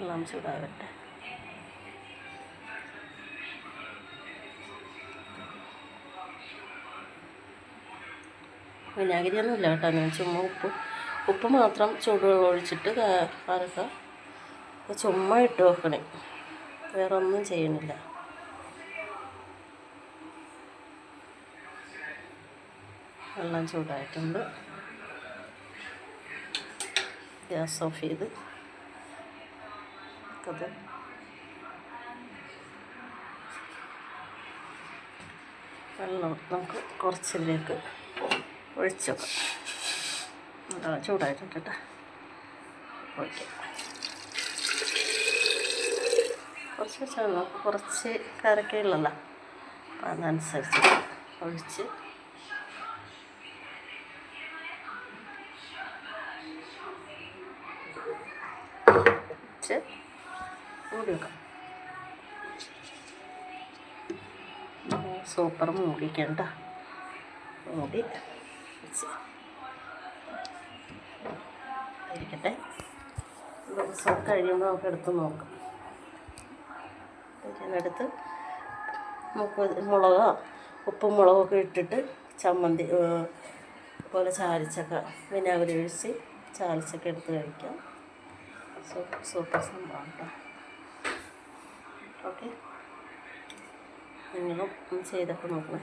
വെള്ളം ചൂടാകട്ടെ. വിനാഗിരിയൊന്നും ഇല്ല കേട്ടോ, ഞാൻ ചുമ്മാ ഉപ്പ് മാത്രം ചൂടുവെള്ളം ഒഴിച്ചിട്ട് അരക്കുക. ചുമ്മാ ഇട്ട് വെക്കണേ, വേറെ ഒന്നും ചെയ്യണില്ല. വെള്ളം ചൂടായിട്ടുണ്ട്. ഗ്യാസ് ഓഫ് ചെയ്ത് അത് വെള്ളം നമുക്ക് കുറച്ചിലേക്ക് ഒഴിച്ചു വെക്കാം. ചൂടായിട്ടുണ്ട് കേട്ടോ. ഒഴിക്കാം. കുറച്ച് വെച്ചാൽ നമുക്ക് കുറച്ച് കരക്കുള്ളല്ലോ, അതനുസരിച്ച് ഒഴിച്ച് മൂടി വെക്കാം. സൂപ്പർ മൂടിക്കണ്ട, മൂടി വെച്ച് ഇരിക്കട്ടെ. ദിവസം കഴിയുമ്പോൾ നമുക്ക് എടുത്ത് നോക്കാം. എടുത്ത് നമുക്ക് മുളകോ ഉപ്പും മുളകൊക്കെ ഇട്ടിട്ട് ചമ്മന്തി പോലെ ചാലിച്ചൊക്കെ വിനാഗിരി ഒഴിച്ച് ചാലിച്ചൊക്കെ എടുത്ത് കഴിക്കാം. സൂപ്പർ സംഭവം കേട്ടോ. ഓക്കെ, നിങ്ങളും ചെയ്തൊക്കെ നോക്കണേ.